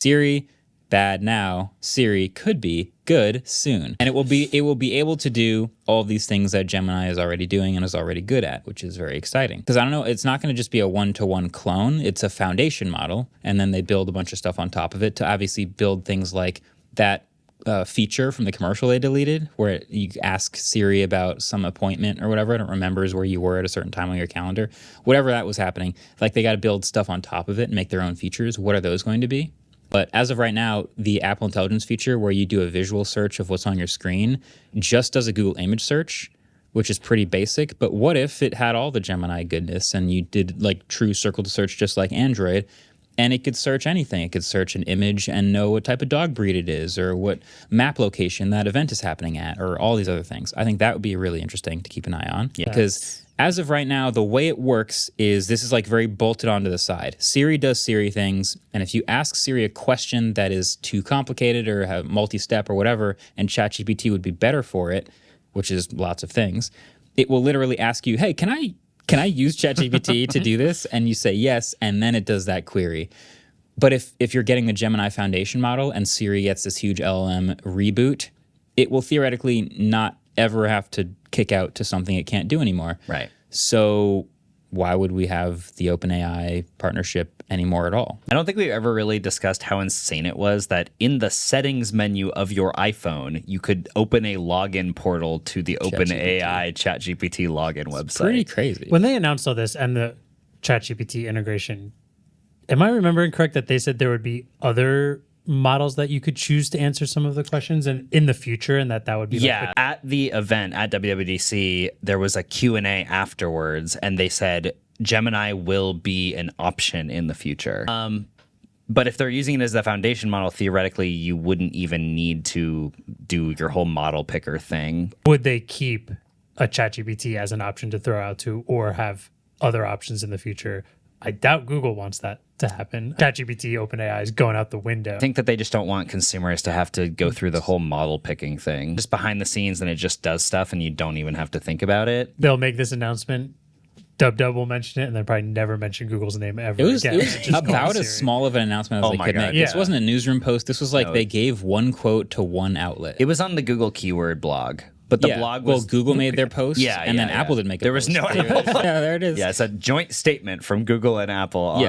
Siri, bad now. Siri could be good soon. And it will be able to do all of these things that Gemini is already doing and is already good at, which is very exciting. Because I don't know, it's not going to just be a one-to-one clone. It's a foundation model, and then they build a bunch of stuff on top of it to obviously build things like that feature from the commercial they deleted, where you ask Siri about some appointment or whatever, and it remembers where you were at a certain time on your calendar. Whatever that was happening, like they got to build stuff on top of it and make their own features. What are those going to be? But as of right now, the Apple Intelligence feature where you do a visual search of what's on your screen just does a Google image search, which is pretty basic. But what if it had all the Gemini goodness and you did like true circle to search just like Android, and it could search anything? It could search an image and know what type of dog breed it is, or what map location that event is happening at, or all these other things. I think that would be really interesting to keep an eye on. Yes. Because as of right now, the way it works is this is like very bolted onto the side. Siri does Siri things, and if you ask Siri a question that is too complicated or have multi-step or whatever, and ChatGPT would be better for it, which is lots of things, it will literally ask you, hey, can I use ChatGPT to do this? And you say yes, and then it does that query. But if you're getting the Gemini Foundation model and Siri gets this huge LLM reboot, it will theoretically not ever have to kick out to something it can't do anymore. Right. So why would we have the OpenAI partnership anymore at all? I don't think we've ever really discussed how insane it was that in the settings menu of your iPhone, you could open a login portal to the OpenAI ChatGPT login website. Pretty crazy. When they announced all this and the ChatGPT integration, am I remembering correct that they said there would be other models that you could choose to answer some of the questions and in the future, and that would be at the event at WWDC there was a Q&A afterwards, and they said Gemini will be an option in the future. But if they're using it as the foundation model, theoretically you wouldn't even need to do your whole model picker thing. Would they keep a ChatGPT as an option to throw out to, or have other options in the future? I doubt Google wants that to happen. ChatGPT, OpenAI is going out the window. I think that they just don't want consumers to have to go through the whole model picking thing. Just behind the scenes, and it just does stuff and you don't even have to think about it. They'll make this announcement. Dub will mention it, and then probably never mention Google's name ever It was again. about as small of an announcement as they could make. Yeah. This wasn't a newsroom post. This was like they gave one quote to one outlet. It was on the Google keyword blog. But the blog was... Well, Google made their post, and then Apple didn't make a post. There was no Apple. Yeah, there it is. Yeah, it's a joint statement from Google and Apple. Yeah.